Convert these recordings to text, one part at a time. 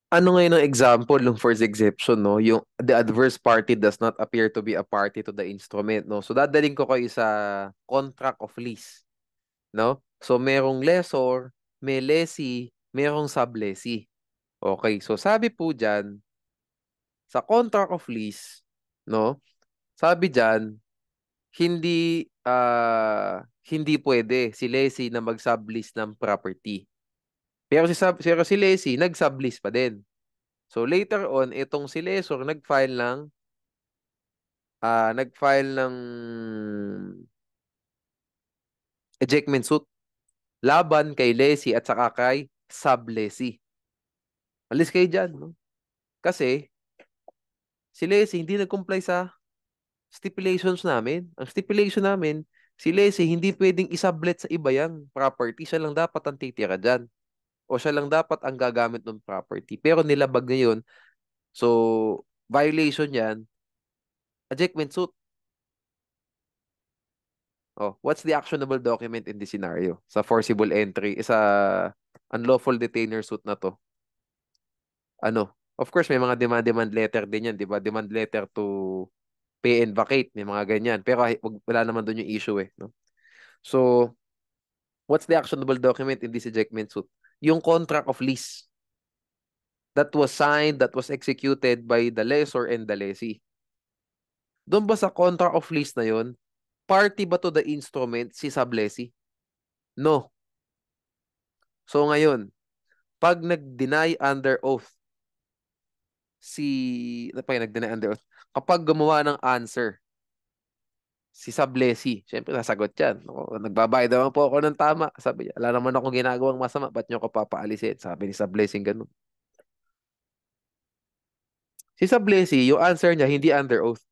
Ano ngayon ang example ng first exception, no? Yung the adverse party does not appear to be a party to the instrument, no? So dadaling ko kayo sa contract of lease, no? So merong lessor, may lessee, merong sublessee. Okay, so sabi po diyan sa contract of lease, no? Sabi diyan, hindi pwede si lessee na mag-sublease ng property. Pero si lessee nag-sublease pa din. So later on, itong si lessor nag-file ng ejectment suit laban kay lessee at saka kay sublessee. Alis kayo dyan, no? Kasi si lessee hindi nag-comply sa stipulations namin. Ang stipulation namin, si lessee hindi pwedeng isublet sa iba yang property. Siya lang dapat ang titira dyan. O siya lang dapat ang gagamit ng property. Pero nilabag niya yun. So, violation yan, ejectment suit. Oh, what's the actionable document in this scenario? Sa forcible entry, sa unlawful detainer suit na to. Ano? Of course, may mga demand letter din yan, di ba? Demand letter to pay and vacate, may mga ganyan. Pero wala naman doon yung issue eh, no? So, what's the actionable document in this ejectment suit? Yung contract of lease that was signed, that was executed by the lessor and the lessee. Doon ba sa contract of lease na yun, party ba to the instrument si sublessee? No. So ngayon, pag nag-deny under oath pag nag-deny under oath, kapag gumawa ng answer si sublessee, syempre sasagot yan. Ako, nagbabayad naman po ako ng tama. Sabi niya, wala naman akong ginagawang masama, ba't niyo ako papaalisin? Sabi ni sublessee ganun. Si sublessee, yung answer niya hindi under oath.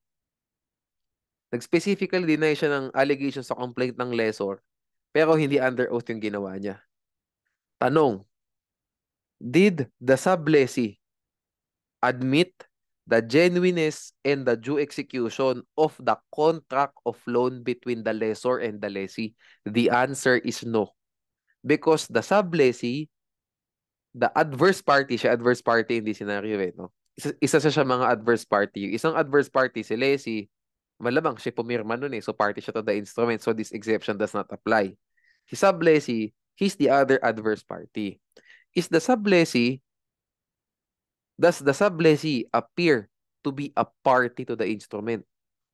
Nag-specifically deny siya ng allegation sa complaint ng lessor, pero hindi under oath yung ginawa niya. Tanong, did the sublessee admit the genuineness and the due execution of the contract of loan between the lessor and the lessee? The answer is no. Because the sublessee, the adverse party, siya adverse party in this scenario eh, no? Isa siya mga adverse party. Yung isang adverse party, si lessee, malamang siya pumirma nun eh. So party siya to the instrument. So this exception does not apply. Si sublessee, he's the other adverse party. Is the sublessee Does the sublessee appear to be a party to the instrument?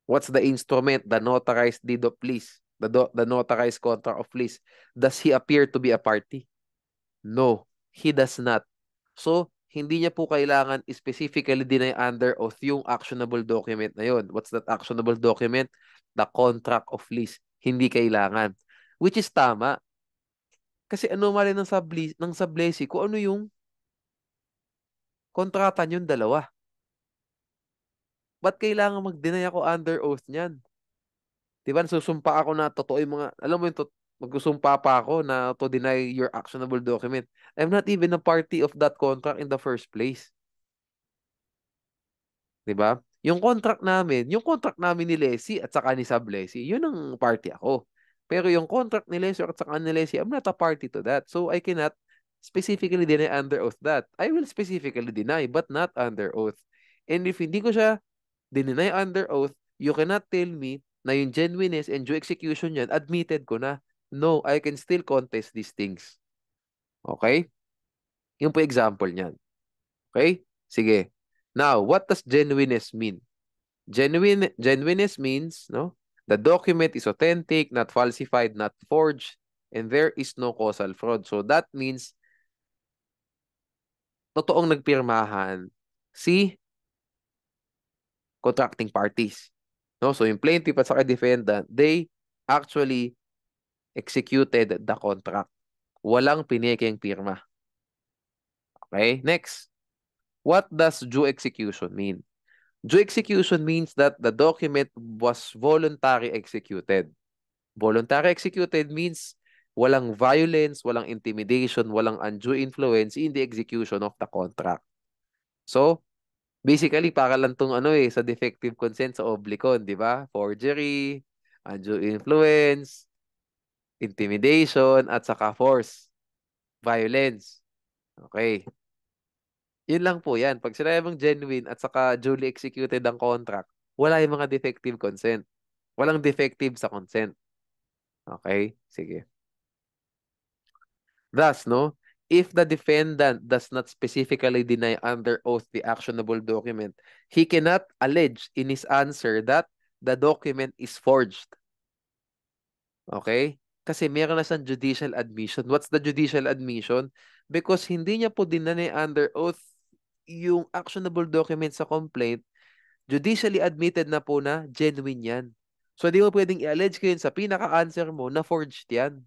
What's the instrument? The notarized deed of lease. The notarized contract of lease. Does he appear to be a party? No, he does not. So, hindi niya po kailangan specifically deny under oath yung actionable document na yun. What's that actionable document? The contract of lease. Hindi kailangan. Which is tama. Kasi anomaly ng sublessee kung ano yung kontrata niyong dalawa. Ba't kailangan mag-deny ako under oath niyan? Di ba, susumpa ako na totoo yung mga, alam mo yung, magsusumpa pa ako na to deny your actionable document. I'm not even a party of that contract in the first place. Di ba? Yung contract namin ni Leslie at saka ni Sab Leslie, yun ang party ako. Pero yung contract ni Leslie at saka ni Leslie, I'm not a party to that. So I cannot specifically deny under oath that. I will specifically deny, but not under oath. And if hindi ko siya dininay under oath, you cannot tell me na yung genuineness and due execution yan, admitted ko na. No, I can still contest these things. Okay? Yung po example niyan. Okay? Sige. Now, what does genuineness mean? Genuineness means, no? The document is authentic, not falsified, not forged, and there is no causal fraud. So that means totoong nagpirmahan si contracting parties. No? So yung plaintiff at saka defendant, they actually executed the contract. Walang pinekeng pirma. Okay? Next. What does due execution mean? Due execution means that the document was voluntary executed. Voluntary executed means walang violence, walang intimidation, walang undue influence in the execution of the contract. So, basically, para lang tong sa defective consent sa oblicon, di ba? Forgery, undue influence, intimidation, at saka force, violence. Okay. Yun lang po yan. Pag sinabi mong genuine at saka duly executed ang contract, wala yung mga defective consent. Walang defective sa consent. Okay? Sige. Thus, no, if the defendant does not specifically deny under oath the actionable document, he cannot allege in his answer that the document is forged. Okay? Kasi meron na siyang judicial admission. What's the judicial admission? Because hindi niya po dinanay under oath yung actionable document sa complaint, judicially admitted na po na genuine yan. So, di mo pwedeng i-allege ko yun sa pinaka-answer mo na forged yan.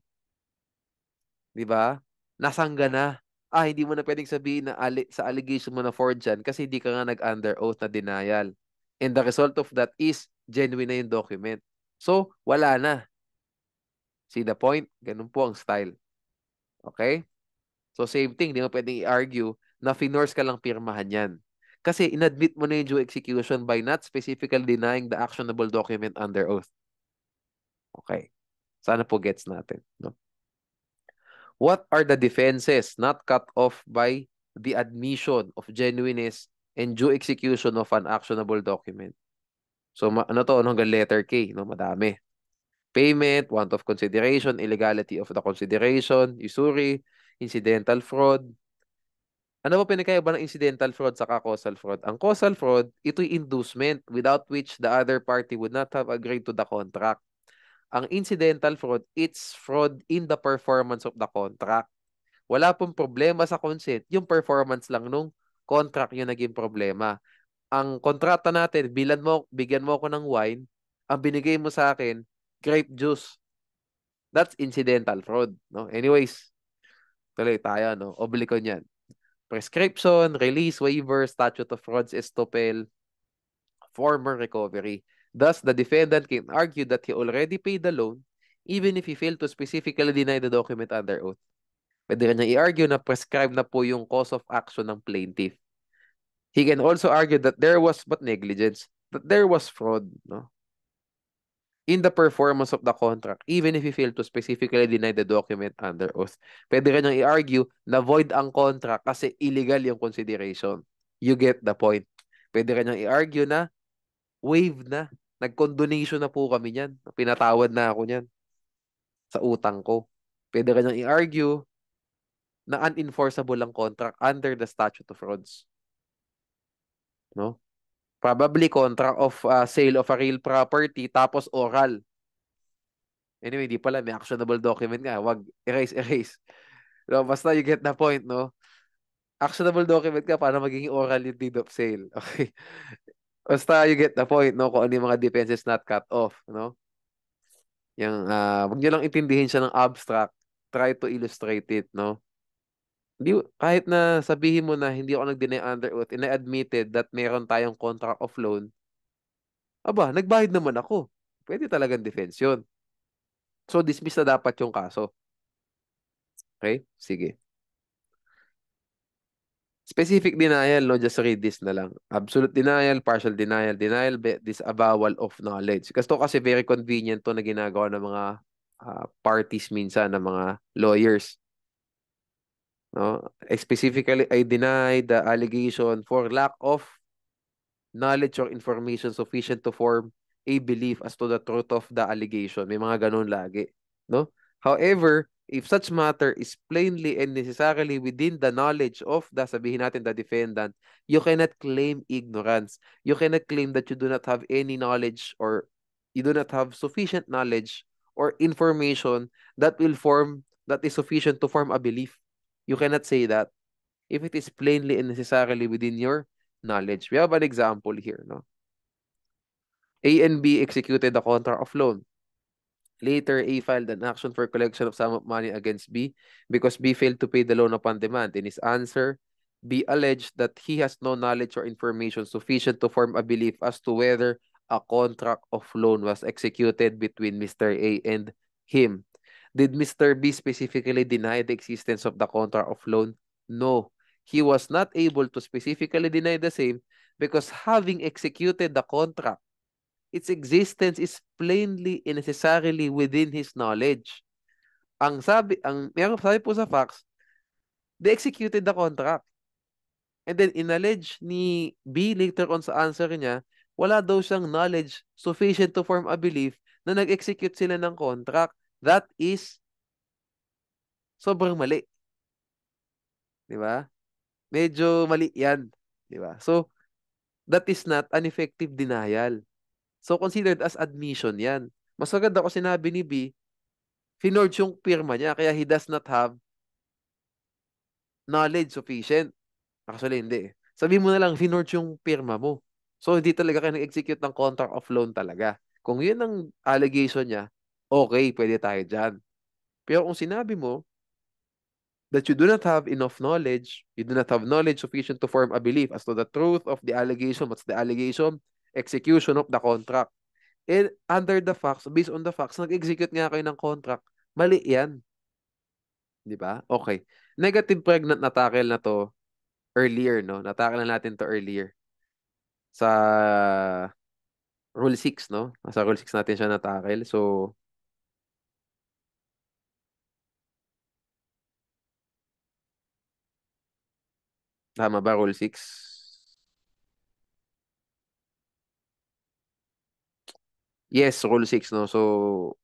Di ba? Nasangga na. Hindi mo na pwedeng sabihin na sa allegation mo na forged yan kasi hindi ka nga nag-under oath na denial. And the result of that is genuine na yung document. So, wala na. See the point? Ganun po ang style. Okay? So, same thing. Di mo pwedeng i-argue na finorce ka lang pirmahan yan. Kasi inadmit mo na yung due execution by not specifically denying the actionable document under oath. Okay. Sana po gets natin. No? What are the defenses not cut off by the admission of genuineness and due execution of an actionable document? So, ano to? Ano hanggang letter K? No? Madami. Payment, want of consideration, illegality of the consideration, usury, incidental fraud. Ano ba pinakaiba ng incidental fraud sa causal fraud? Ang causal fraud, ito'y inducement without which the other party would not have agreed to the contract. Ang incidental fraud, it's fraud in the performance of the contract. Wala pong problema sa consent, yung performance lang nung contract yung naging problema. Ang kontrata natin, bigyan mo ako ng wine, ang binigay mo sa akin, grape juice. That's incidental fraud. No? Anyways, tuloy tayo, no? Obligon yan. Prescription, release, waiver, statute of frauds, estoppel, former recovery. Thus, the defendant can argue that he already paid the loan even if he failed to specifically deny the document under oath. Pwede rin niya i-argue na prescribed na po yung cause of action ng plaintiff. He can also argue that there was but negligence, that there was fraud, no? In the performance of the contract, even if he failed to specifically deny the document under oath. Pwede rin niyang i-argue na void ang contract kasi illegal yung consideration. You get the point. Pwede rin niyang i-argue na waive na. Nag-condonation na po kami niyan. Pinatawad na ako niyan sa utang ko. Pwede rin niyang i-argue na unenforceable ang contract under the statute of frauds. No? Probably contract of sale of a real property tapos oral. Anyway, di pala, may actionable document nga. Wag, erase. No, basta you get the point, no? Actionable document ka para magiging oral yung deed of sale. Okay. Basta you get the point, no? Kung ano yung mga defenses not cut off, no? Yung, wag nyo lang intindihin siya ng abstract. Try to illustrate it, no? Hindi, kahit na sabihin mo na hindi ako nag-deny under oath, and I admitted that meron tayong contract of loan, nagbayad naman ako. Pwede talagang defense yun. So, dismiss na dapat yung kaso. Okay? Sige. Specific denial, no? Just read this na lang. Absolute denial, partial denial, disavowal of knowledge. Kasi very convenient to na ginagawa ng mga parties minsan, ng mga lawyers. No? Specifically, I deny the allegation for lack of knowledge or information sufficient to form a belief as to the truth of the allegation. May mga ganun lagi. No? However, if such matter is plainly and necessarily within the knowledge of sabihin natin, the defendant, you cannot claim ignorance. You cannot claim that you do not have any knowledge or you do not have sufficient knowledge or information that is sufficient to form a belief. You cannot say that if it is plainly and necessarily within your knowledge. We have an example here, no? A and B executed the contract of loan. Later, A filed an action for collection of sum of money against B because B failed to pay the loan upon demand. In his answer, B alleged that he has no knowledge or information sufficient to form a belief as to whether a contract of loan was executed between Mr. A and him. Did Mr. B specifically deny the existence of the contract of loan? No. He was not able to specifically deny the same because having executed the contract, its existence is plainly and necessarily within his knowledge. Meron sabi po sa facts, they executed the contract. And then, inallege ni B later on sa answer niya, wala daw siyang knowledge sufficient to form a belief na nag-execute sila ng contract. That is sobrang mali. Di ba? Medyo mali yan. Di ba? So, that is not an effective denial. So, considered as admission yan. Mas maganda ko sinabi ni B, finorge yung pirma niya, kaya he does not have knowledge sufficient. Actually, hindi eh. Sabi mo na lang, finorge yung pirma mo. So, hindi talaga kayo nag-execute ng contract of loan talaga. Kung yun ang allegation niya, okay, pwede tayo dyan. Pero kung sinabi mo that you do not have enough knowledge, you do not have knowledge sufficient to form a belief as to the truth of the allegation, what's the allegation? Execution of the contract. And under the facts, based on the facts, nag-execute nga kayo ng contract, mali yan. Di ba? Okay. Negative pregnant na tackle na to earlier, no? Natakil na natin to earlier sa Rule 6, no? Sa Rule 6 natin siya natakil. So, tama ba Rule 6? Yes, Rule 6, no? So,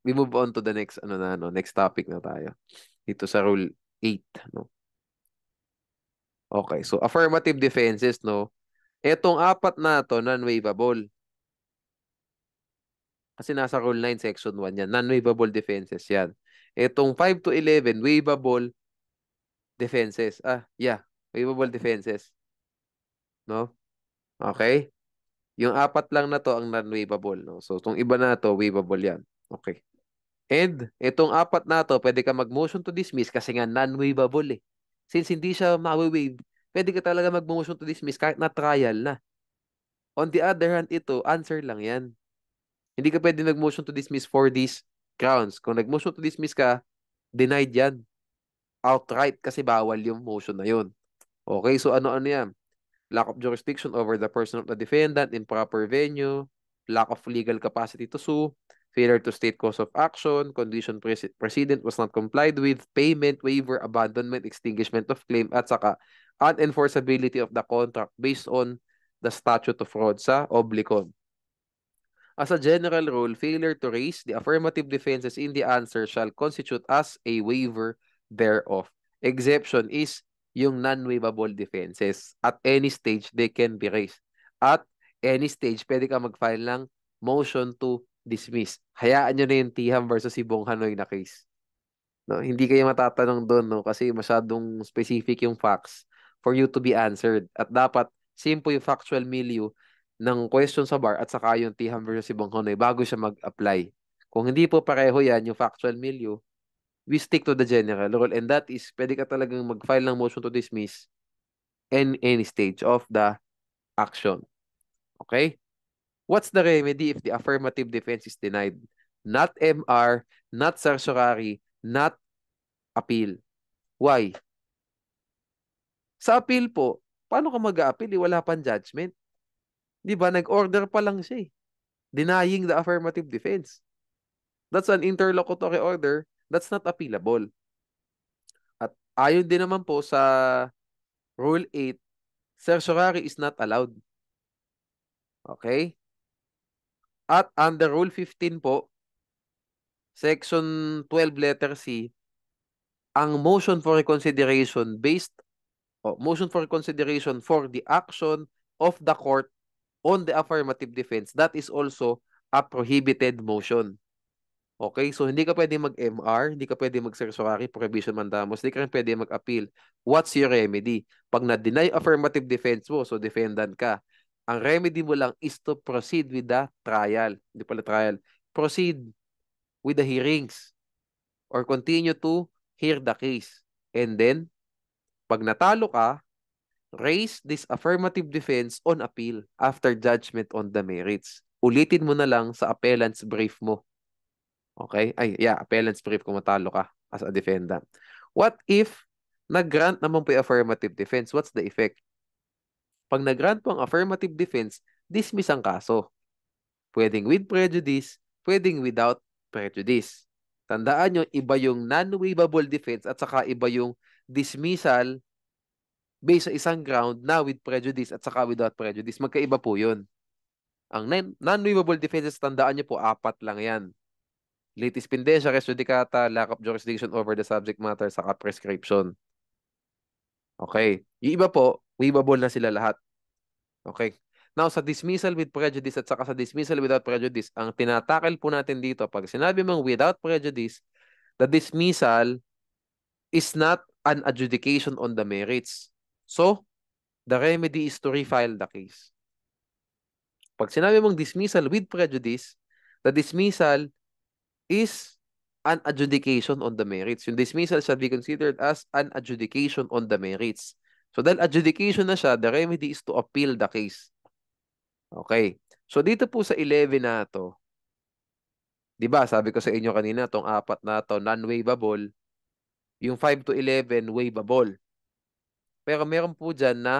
we move on to the next, ano na, no? Next topic na tayo. Dito sa Rule 8, no? Okay, so affirmative defenses, no? Etong apat na to, non-waivable. Kasi nasa Rule 9, Section 1 yan. Non-waivable defenses yan. Etong 5 to 11, waivable defenses. Yeah. Waivable defenses. No? Okay? Yung apat lang na to ang non-waivable. No? So, itong iba na to, waivable yan. Okay. And, itong apat na to, pwede ka mag-motion to dismiss kasi nga non-waivable eh. Since hindi siya ma-waive, pwede ka talaga mag-motion to dismiss kahit na trial na. On the other hand, ito, answer lang yan. Hindi ka pwede nag-motion to dismiss for these grounds. Kung nag-motion to dismiss ka, denied yan. Outright kasi bawal yung motion na yun. Okay, so ano-ano yan? Lack of jurisdiction over the person of the defendant, improper venue, lack of legal capacity to sue, failure to state cause of action, condition precedent was not complied with, payment, waiver, abandonment, extinguishment of claim, at saka unenforceability of the contract based on the statute of fraud sa oblicon. As a general rule, failure to raise the affirmative defenses in the answer shall constitute as a waiver thereof. Exception is yung non-waivable defenses. At any stage, they can be raised. At any stage, pwede ka mag-file ng motion to dismiss. Hayaan nyo na yung Tiham versus si Bong Hanoy na case. No, hindi kayo matatanong doon, no, kasi masyadong specific yung facts for you to be answered. At dapat simple yung factual milieu ng question sa bar at saka yung Tiham versus si Bonghonoy bago siya mag-apply. Kung hindi po pareho yan, yung factual milieu, we stick to the general rule, and that is pwede ka talagang mag-file ng motion to dismiss in any stage of the action. Okay? What's the remedy if the affirmative defense is denied? Not MR, not certiorari, not appeal. Why? Sa appeal po, paano ka mag-a-appeal? Wala pang judgment. Di ba? Nag-order pa lang siya eh. Denying the affirmative defense. That's an interlocutory order. That's not appealable. At ayon din naman po sa Rule 8, certiorari is not allowed. Okay? At under Rule 15 po, Section 12 letter C, ang motion for reconsideration motion for reconsideration for the action of the court on the affirmative defense, that is also a prohibited motion. Okay? So, hindi ka pwede mag-MR, hindi ka pwede mag-certiorari, prohibition mandamus, hindi ka rin pwede mag-appeal. What's your remedy? Pag na-deny affirmative defense mo, so defendant ka, ang remedy mo lang is to proceed with the trial. Hindi pala trial. Proceed with the hearings or continue to hear the case. And then, pag natalo ka, raise this affirmative defense on appeal after judgment on the merits. Ulitin mo na lang sa appellant's brief mo. Okay? Appellant's brief kung matalo ka as a defendant. What if nag-grant naman po yung affirmative defense? What's the effect? Pag nag-grant po ang affirmative defense, dismiss ang kaso. Pwedeng with prejudice, pwedeng without prejudice. Tandaan nyo, iba yung non-waivable defense at saka iba yung dismissal based sa isang ground na with prejudice at saka without prejudice. Magkaiba po yun. Ang non-waivable defenses, tandaan niyo po, apat lang yan. Litis pendentia, res judicata, lack of jurisdiction over the subject matter, saka prescription. Okay. Yung iba po, waivable na sila lahat. Okay. Now, sa dismissal with prejudice at saka sa dismissal without prejudice, ang tinatakil po natin dito, pag sinabi mong without prejudice, the dismissal is not an adjudication on the merits. So, the remedy is to refile the case. Pag sinabi mong dismissal with prejudice, the dismissal is an adjudication on the merits. Yung dismissal shall be considered as an adjudication on the merits. So dahil adjudication na siya, the remedy is to appeal the case. Okay. So dito po sa 11 na to, 'di ba? Sabi ko sa inyo kanina, tong apat na to non-waivable, yung 5 to 11 waivable. Pero meron po diyan na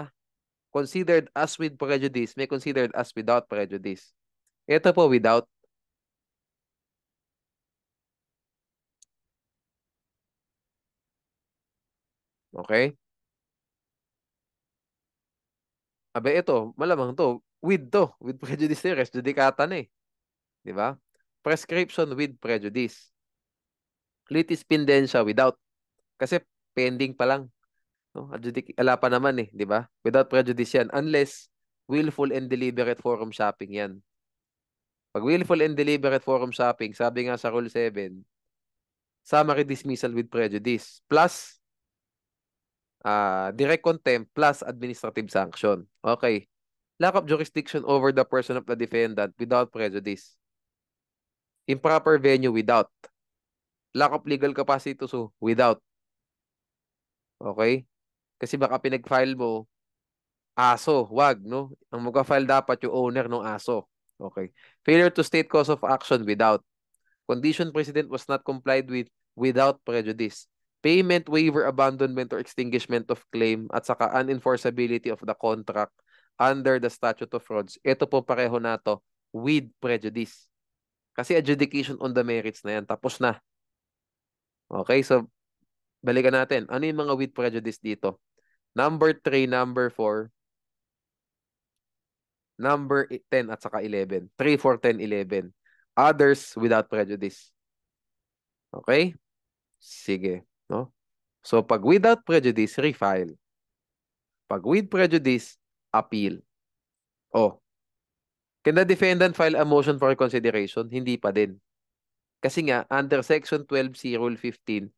considered as with prejudice, may considered as without prejudice. Ito po without. Okay? Abe, ito, malamang to. With prejudice na, res judicata na eh. Di ba? Prescription with prejudice. Litis pendentia without. Kasi pending pa lang. No? Ala pa naman eh, di ba? Without prejudice yan. Unless willful and deliberate forum shopping yan. Pag willful and deliberate forum shopping, sabi nga sa Rule 7, summary dismissal with prejudice plus direct contempt plus administrative sanction. Okay. Lack of jurisdiction over the person of the defendant without prejudice. Improper venue without. Lack of legal capacity to sue without. Okay? Kasi baka pinag-file mo, aso, wag, no? Ang magka-file dapat yung owner ng aso. Okay. Failure to state cause of action without. Condition precedent was not complied with without prejudice. Payment, waiver, abandonment, or extinguishment of claim at saka unenforceability of the contract under the statute of frauds. Ito po pareho na to with prejudice. Kasi adjudication on the merits na yan. Tapos na. Okay, so balikan natin. Ano yung mga with prejudice dito? Number 3, number 4, number 10 at saka 11. 3, 4, 10, 11. Others without prejudice. Okay? Sige. No? So, pag without prejudice, refile. Pag with prejudice, appeal. Oh, can the defendant file a motion for reconsideration? Hindi pa din. Kasi nga, under Section 12C, Rule 15,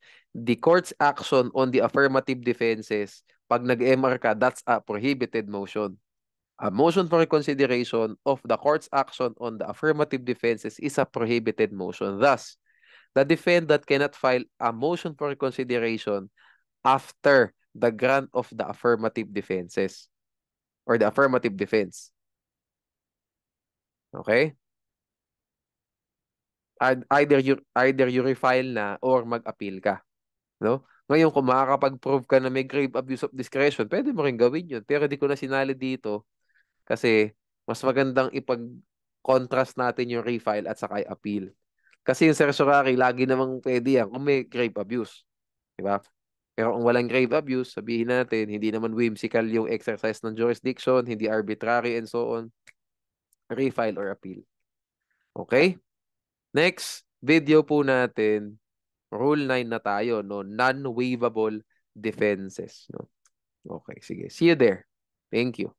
the court's action on the affirmative defenses, pag nag-MR ka, that's a prohibited motion. A motion for reconsideration of the court's action on the affirmative defenses is a prohibited motion. Thus, the defendant cannot file a motion for reconsideration after the grant of the affirmative defenses or the affirmative defense. Okay? Either you refile na or mag-appeal ka, no? Ngayon kung makakapag-prove ka na may grave abuse of discretion, pwede mo rin gawin 'yun. Pero di ko na sinali dito kasi mas magandang ipag-contrast natin yung refile at saka appeal. Kasi yung certiorari, lagi namang pwede yan kung may grave abuse. Di ba? Pero kung walang grave abuse, sabihin natin, hindi naman whimsical yung exercise ng jurisdiction, hindi arbitrary and so on, refile or appeal. Okay? Next video po natin, Rule 9 na tayo, no? Non-waivable defenses. No? Okay, sige. See you there. Thank you.